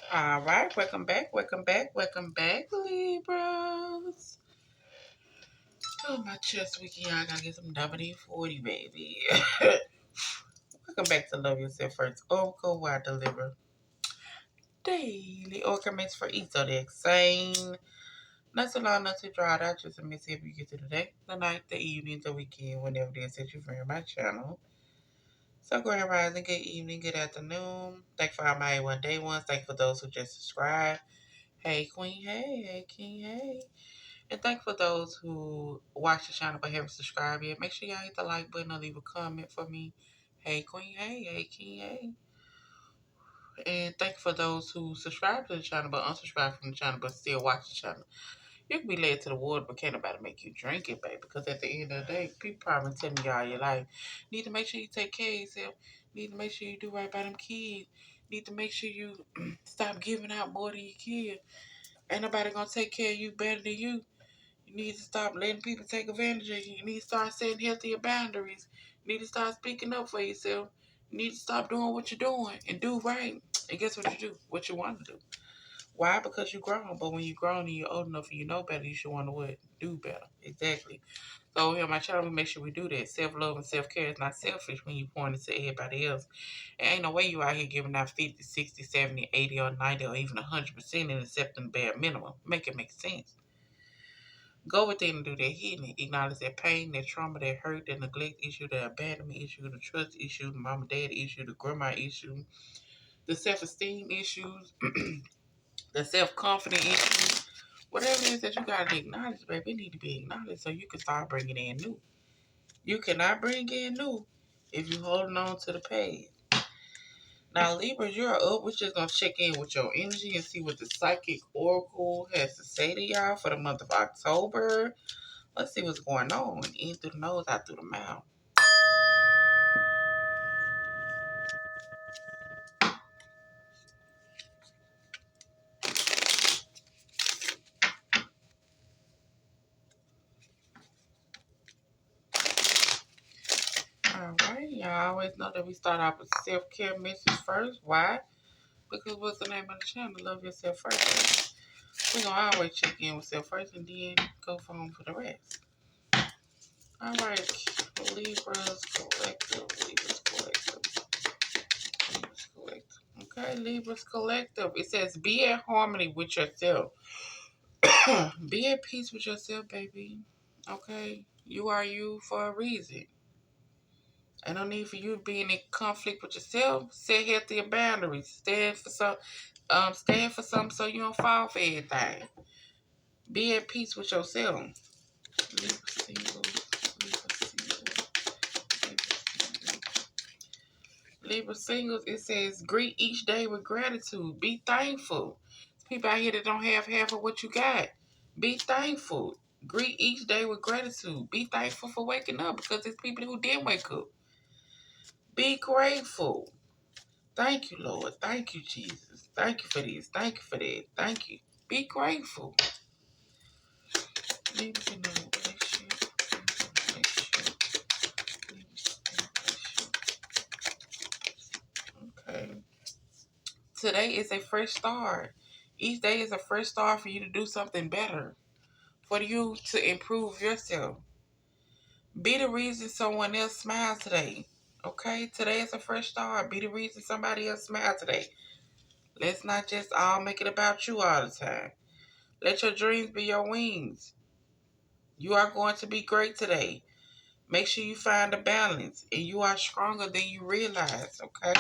All right, welcome back, Libras. Oh, my chest weekend, I gotta get some WD-40, baby. Welcome back to Love Yourself First. Oracle, where I deliver daily oracle mix for each zodiac sign. Not too long, not too dry out, just a miss if you get to the day, the night, the evening, the weekend, whenever it is that you find my channel. So, grand rising, good evening, good afternoon. Thank you for all my A1 day ones. Thank you for those who just subscribed. Hey, Queen, hey, King, hey. And thank for those who watch the channel but haven't subscribed yet. Make sure y'all hit the like button or leave a comment for me. Hey Queen, hey King, hey. And thank for those who subscribe to the channel but unsubscribe from the channel but still watch the channel. You can be led to the water, but can't nobody make you drink it, baby. Because at the end of the day, people probably telling you all your life. Need to make sure you take care of yourself. Need to make sure you do right by them kids. Need to make sure you stop giving out more than you can. Ain't nobody gonna take care of you better than you. You need to stop letting people take advantage of you. You need to start setting healthier boundaries. You need to start speaking up for yourself. You need to stop doing what you're doing and do right. And guess what you do? What you want to do. Why? Because you're grown. But when you're grown and you're old enough and you know better, you should want to what? Do better. Exactly. So here on my channel, we make sure we do that. Self-love and self-care is not selfish when you point it to everybody else. And ain't no way you out here giving out 50, 60, 70, 80, or 90, or even 100% and accepting the bare minimum. Make it make sense. Go within and do that healing. Acknowledge that pain, that trauma, that hurt, that neglect issue, that abandonment issue, the trust issue, the mama dad issue, the grandma issue, the self esteem issues, the self confidence issues. Whatever it is that you gotta acknowledge, baby, it need to be acknowledged so you can start bringing in new. You cannot bring in new if you holding on to the past. Now, Libra, you're up. We're just gonna check in with your energy and see what the psychic oracle has to say to y'all for the month of October. Let's see what's going on. In through the nose, out through the mouth. All right. Y'all always know that we start off with self-care message first. Why? Because what's the name of the channel? Love yourself first. We're going to always check in with self first and then go home for the rest. All right. Libras Collective. Libras Collective. Libras Collective. Okay. Libras Collective. It says be at harmony with yourself. Be at peace with yourself, baby. Okay. You are you for a reason. And no need for you to be in conflict with yourself. Set healthier boundaries. Stand for something so you don't fall for everything. Be at peace with yourself. Libra singles, Libra singles, Libra singles. It says greet each day with gratitude. Be thankful. People out here that don't have half of what you got. Be thankful. Greet each day with gratitude. Be thankful for waking up because there's people who didn't wake up. Be grateful. Thank you, Lord. Thank you, Jesus. Thank you for this. Thank you for that. Thank you. Be grateful. Okay. Today is a fresh start. Each day is a fresh start for you to do something better. For you to improve yourself. Be the reason someone else smiles today. Okay? Today is a fresh start. Be the reason somebody else smiles today. Let's not just all make it about you all the time. Let your dreams be your wings. You are going to be great today. Make sure you find a balance and you are stronger than you realize, okay?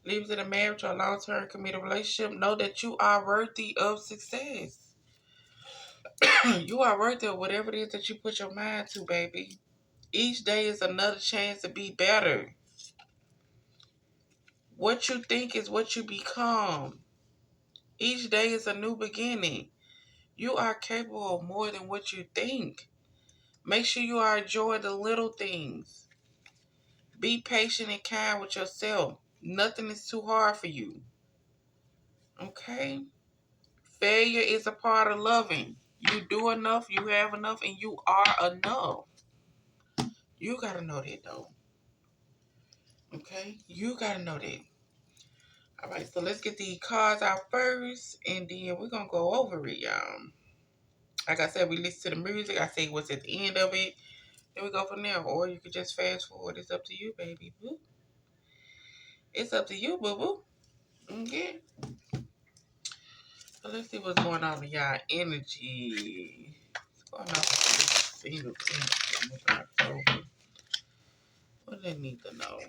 Leaves in a marriage or long-term committed relationship, know that you are worthy of success. You are worthy of whatever it is that you put your mind to, baby. Each day is another chance to be better. What you think is what you become. Each day is a new beginning. You are capable of more than what you think. Make sure you are enjoying the little things. Be patient and kind with yourself. Nothing is too hard for you. Okay? Failure is a part of loving. You do enough, you have enough, and you are enough. You gotta know that though. Okay? You gotta know that. Alright, so let's get the cards out first, and then we're gonna go over it, y'all. Like I said, we listen to the music. I say what's at the end of it. Then we go from there. Or you could just fast forward. It's up to you, baby. Boo. It's up to you, boo boo. Okay. So let's see what's going on with y'all energy. What's going on with this single team for October? What do they need to know?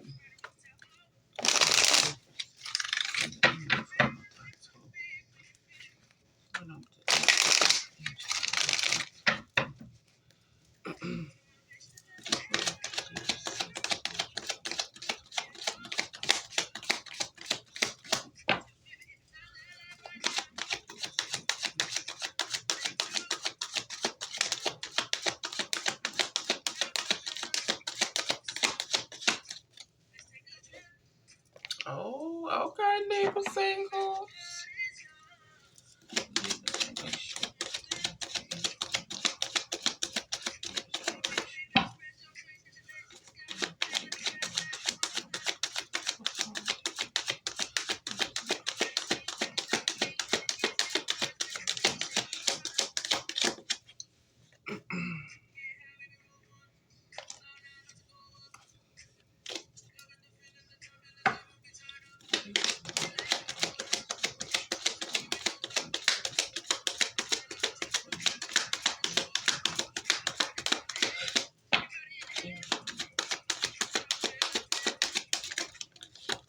Oh, okay, neighbor singles.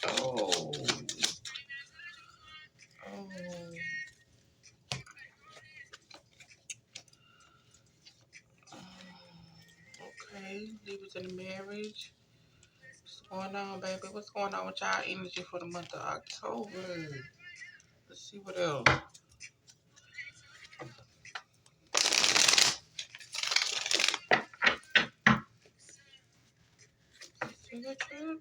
Oh. Oh. Okay, leave it in the marriage. What's going on, baby? What's going on with y'all energy for the month of October? Let's see what else. Signature.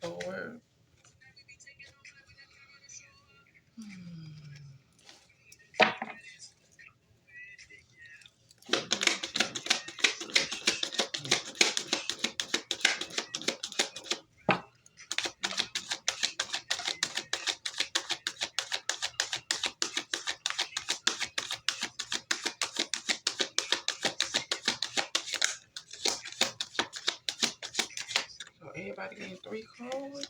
Forward. So everybody getting 3 cards.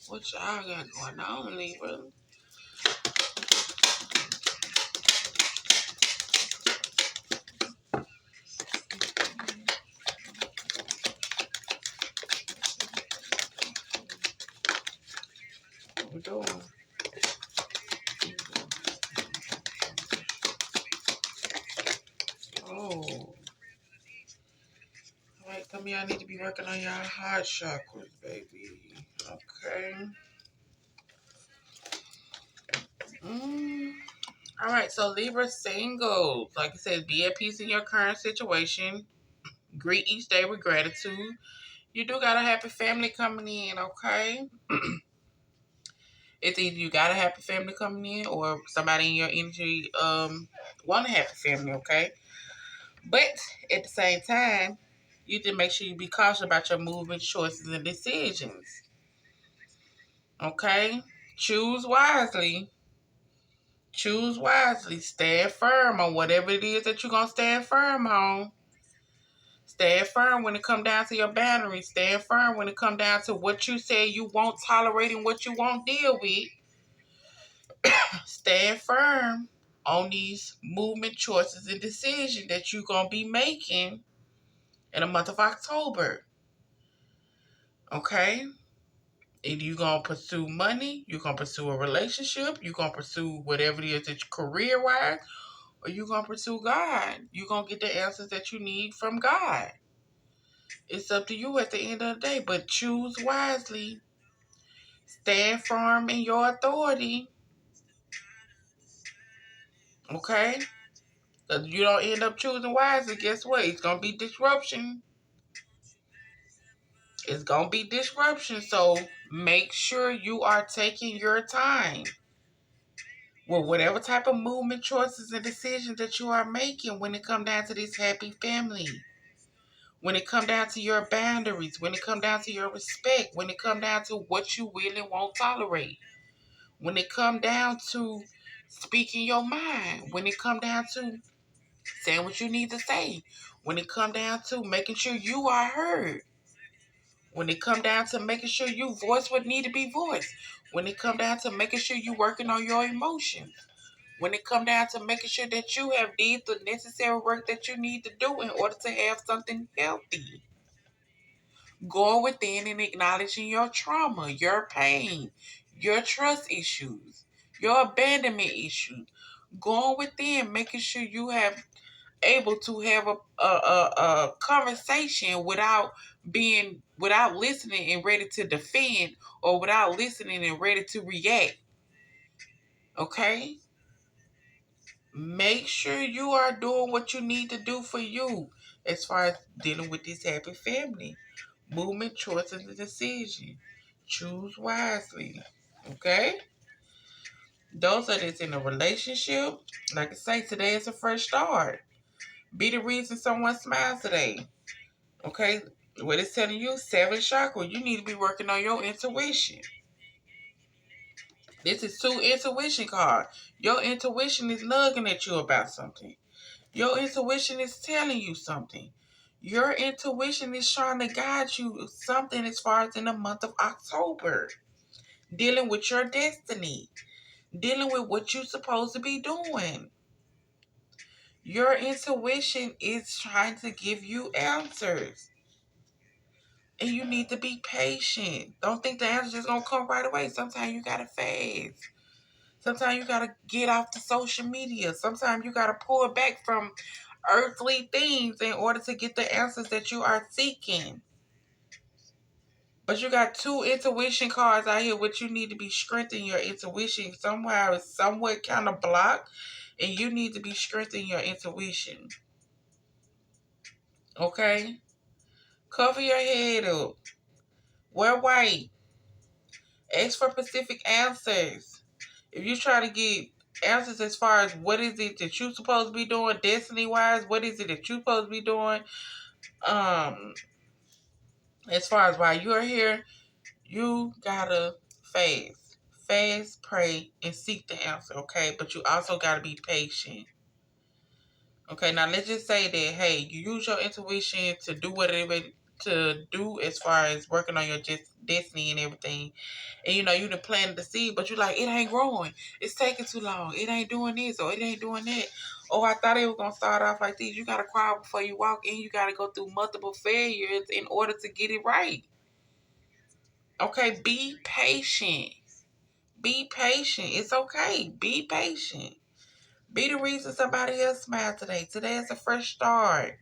What y'all got going on, Libra? What we doing? Oh. Alright, some of y'all need to be working on y'all heart chakras, baby. Okay. Alright, so Libra singles. Like I said, be at peace in your current situation. Greet each day with gratitude. You do got a happy family coming in, okay? It's either you got a happy family coming in or somebody in your energy want a happy family, okay? But at the same time, you need to make sure you be cautious about your movement, choices, and decisions. Okay? Choose wisely. Choose wisely. Stand firm on whatever it is that you're going to stand firm on. Stand firm when it come down to your boundaries. Stand firm when it come down to what you say you won't tolerate and what you won't deal with. Stand firm on these movement choices and decisions that you're going to be making in the month of October. Okay? Either you're going to pursue money, you're going to pursue a relationship, you're going to pursue whatever it is that career-wise, or you're going to pursue God. You're going to get the answers that you need from God. It's up to you at the end of the day, but choose wisely. Stand firm in your authority. Okay? Because you don't end up choosing wisely, guess what? It's going to be disruption. It's going to be disruption. So make sure you are taking your time with whatever type of movement, choices, and decisions that you are making when it comes down to this happy family. When it come down to your boundaries, when it come down to your respect, when it come down to what you will and won't tolerate, when it come down to speaking your mind, when it come down to saying what you need to say, when it come down to making sure you are heard, when it come down to making sure you voice what need to be voiced, when it come down to making sure you working on your emotions, when it come down to making sure that you have did the necessary work that you need to do in order to have something healthy. Going within and acknowledging your trauma, your pain, your trust issues, your abandonment issues. Going within, making sure you have able to have a conversation without listening and ready to defend, or without listening and ready to react. Okay? Make sure you are doing what you need to do for you as far as dealing with this happy family. Movement, choices, and decision. Choose wisely. Okay? Those are that's in a relationship. Like I say, today is a fresh start. Be the reason someone smiles today. Okay? What it's telling you, 7 chakra, you need to be working on your intuition. This is 2 intuition card. Your intuition is nugging at you about something. Your intuition is telling you something. Your intuition is trying to guide you something as far as in the month of October. Dealing with your destiny. Dealing with what you're supposed to be doing. Your intuition is trying to give you answers. And you need to be patient. Don't think the answer's just going to come right away. Sometimes you got to fast. Sometimes you got to get off the social media. Sometimes you got to pull back from earthly things in order to get the answers that you are seeking. But you got 2 intuition cards out here, which you need to be strengthening your intuition. Somehow it's somewhat kind of blocked, and you need to be strengthening your intuition. Okay? Cover your head up. Wear white. Ask for specific answers. If you try to get answers as far as what is it that you're supposed to be doing destiny wise, what is it that you're supposed to be doing, as far as why you're here, you gotta fast. Fast, pray, and seek the answer, okay? But you also gotta be patient. Okay, now let's just say that, hey, you use your intuition to do whatever to do as far as working on your destiny and everything. And you done planted the seed, but you're like, it ain't growing. It's taking too long. It ain't doing this or it ain't doing that. Oh, I thought it was gonna start off like this. You gotta crawl before you walk in. You gotta go through multiple failures in order to get it right. Okay, be patient. Be patient. It's okay. Be patient. Be the reason somebody else smile today. Today is a fresh start.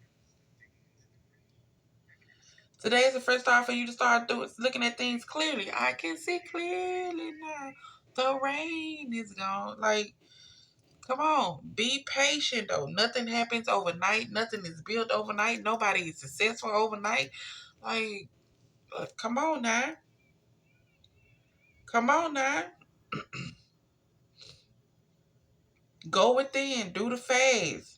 Today is the first start for you to start looking at things clearly. I can see clearly now. The rain is gone. Like, come on. Be patient, though. Nothing happens overnight. Nothing is built overnight. Nobody is successful overnight. Like, come on now. Come on now. Go within. Do the fast.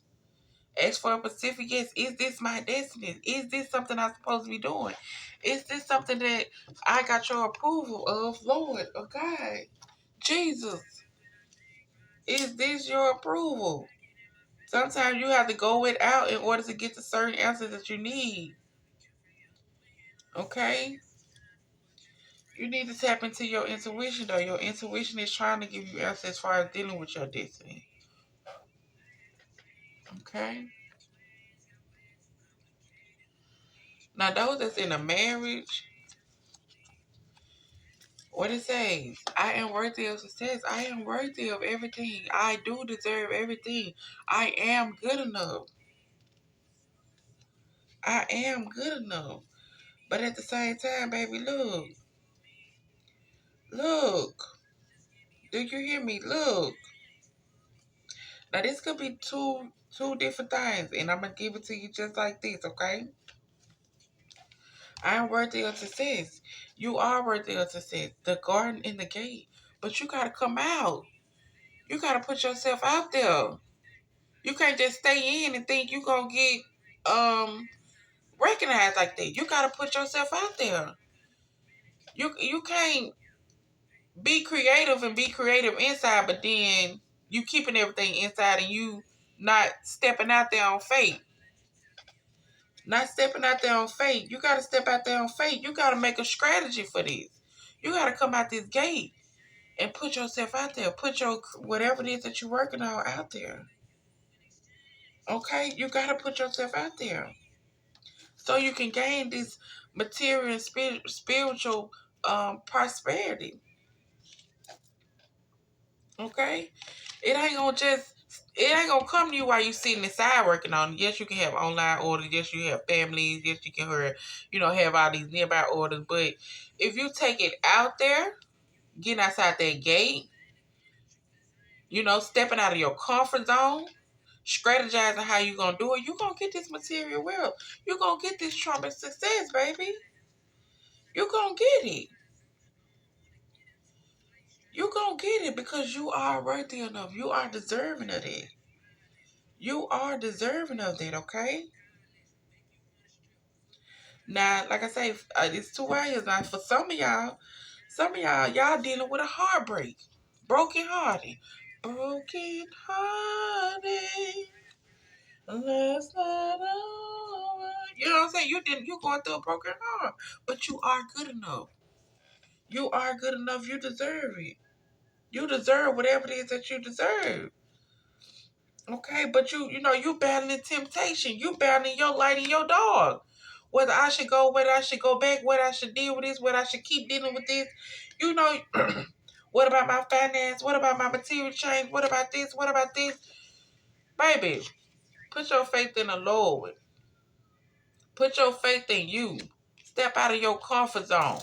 Ask for a specific yes. Is this my destiny? Is this something I'm supposed to be doing? Is this something that I got your approval of, Lord, or God? Jesus, is this your approval? Sometimes you have to go without in order to get the certain answers that you need. Okay? You need to tap into your intuition, though. Your intuition is trying to give you answers as far as dealing with your destiny. Okay? Now, those that's in a marriage, What it says, I am worthy of success. I am worthy of everything. I do deserve everything. I am good enough. I am good enough. But at the same time, baby, look. Look. Do you hear me? Look. Now this could be two different things, and I'm gonna give it to you just like this, okay? I am worthy of success. You are worthy of success. The garden and the gate. But you gotta come out. You gotta put yourself out there. You can't just stay in and think you gonna get recognized like that. You gotta put yourself out there. You can't be creative inside, but then you keeping everything inside and you not stepping out there on faith. Not stepping out there on faith. You gotta step out there on faith. You gotta make a strategy for this. You gotta come out this gate and put yourself out there. Put your whatever it is that you're working on out there. Okay? You gotta put yourself out there. So you can gain this material and spiritual prosperity. Okay? It ain't gonna come to you while you sitting inside working on it. Yes, you can have online orders. Yes, you have families. Yes, you can have all these nearby orders. But if you take it out there, getting outside that gate, stepping out of your comfort zone, strategizing how you gonna do it, you gonna get this material wealth. You gonna get this trumpet success, baby. You gonna get it. You gonna get it because you are worthy enough. You are deserving of it. You are deserving of that, okay? Now, like I say, it's 2 hours now. For y'all dealing with a heartbreak. Broken hearted. Broken hearted. Last night over. You know what I'm saying? You going through a broken heart. But you are good enough. You are good enough. You deserve it. You deserve whatever it is that you deserve. Okay, but you battling temptation. You battling your light and your dog. Whether I should go, whether I should go back, whether I should deal with this, whether I should keep dealing with this. You know, what about my finance? What about my material change? What about this? What about this? Baby, put your faith in the Lord. Put your faith in you. Step out of your comfort zone.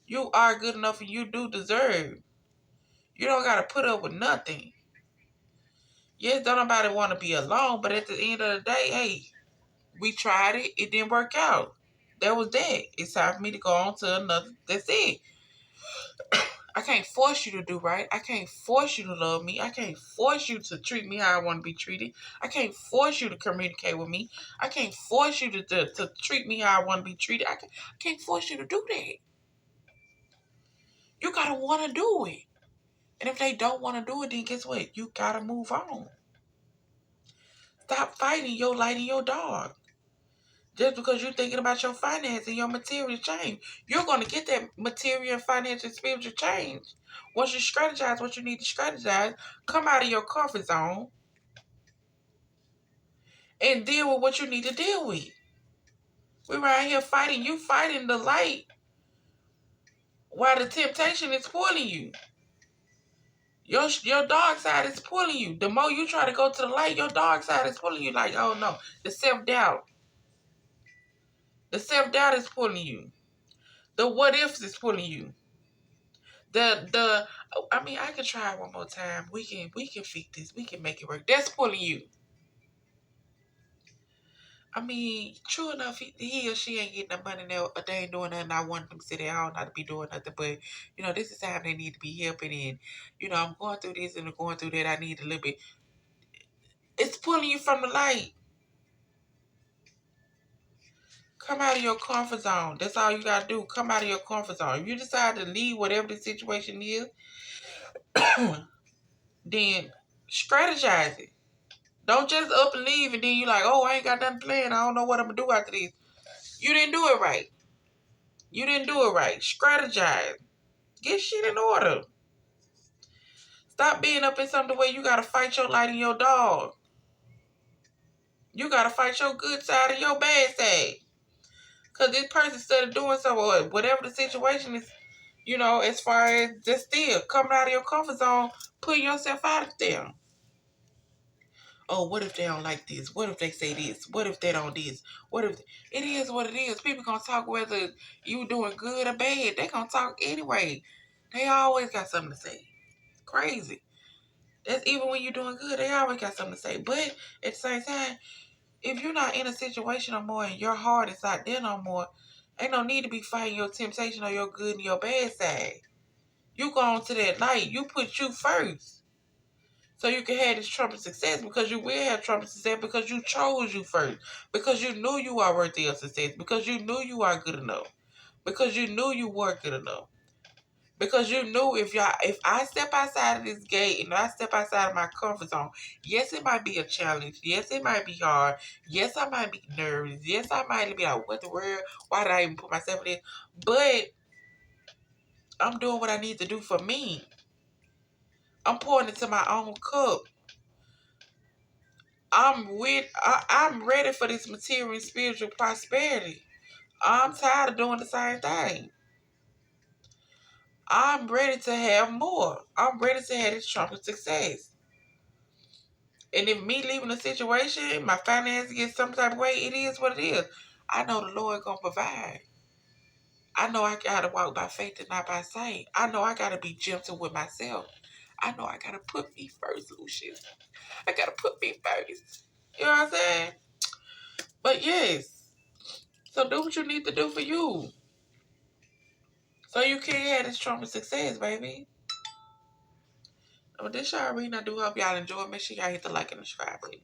You are good enough and you do deserve. You don't got to put up with nothing. Yes, don't nobody want to be alone, but at the end of the day, hey, we tried it. It didn't work out. That was that. It's time for me to go on to another. That's it. I can't force you to do right. I can't force you to love me. I can't force you to treat me how I want to be treated. I can't force you to communicate with me. I can't force you to treat me how I want to be treated. I can't force you to do that. You got to want to do it. And if they don't want to do it, then guess what? You got to move on. Stop fighting your light and your dog. Just because you're thinking about your finance and your material change, you're going to get that material, financial, and spiritual change. Once you strategize what you need to strategize, come out of your comfort zone and deal with what you need to deal with. We're right here fighting. You fighting the light while the temptation is pulling you. Your dark side is pulling you. The more you try to go to the light, your dark side is pulling you like, oh no. The self-doubt. The self-doubt is pulling you. The what ifs is pulling you. I can try one more time. We can fix this. We can make it work. That's pulling you. I mean, true enough, he or she ain't getting the money now. They ain't doing nothing. I want them to sit there. I don't have to be doing nothing. But, this is how they need to be helping. And, I'm going through this and going through that. I need a little bit. It's pulling you from the light. Come out of your comfort zone. That's all you got to do. Come out of your comfort zone. If you decide to leave whatever the situation is, then strategize it. Don't just up and leave and then you like, oh, I ain't got nothing planned. I don't know what I'm going to do after this. You didn't do it right. You didn't do it right. Strategize. Get shit in order. Stop being up in something where you got to fight your light and your dog. You got to fight your good side and your bad side. Because this person, instead of doing so, or whatever the situation is, You know, as far as just still coming out of your comfort zone, putting yourself out there. Oh, what if they don't like this? What if they say this? What if they don't this? What if it is what it is? People gonna talk whether you doing good or bad. They gonna talk anyway. They always got something to say. Crazy. That's even when you're doing good. They always got something to say. But at the same time, if you're not in a situation no more and your heart is not there no more, ain't no need to be fighting your temptation or your good and your bad side. You go on to that light. You put you first. So you can have this trumpet success, because you will have trumpet success because you chose you first. Because you knew you are worthy of success. Because you knew you are good enough. Because you knew you were good enough. Because you knew if I step outside of this gate and I step outside of my comfort zone, yes, it might be a challenge. Yes, it might be hard. Yes, I might be nervous. Yes, I might be like, what the world? Why did I even put myself in this? But I'm doing what I need to do for me. I'm pouring into my own cup. I'm ready for this material and spiritual prosperity. I'm tired of doing the same thing. I'm ready to have more. I'm ready to have this trumpet success. And if me leaving the situation, my finances get some type of way, it is what it is. I know the Lord gonna provide. I know I gotta walk by faith and not by sight. I know I gotta be gentle with myself. I know I gotta put me first, Lucius. I gotta put me first. You know what I'm saying? But yes. So do what you need to do for you. So you can have this trumpet success, baby. Well, this y'all reading. I do hope y'all enjoy. Make sure y'all hit the like and subscribe button.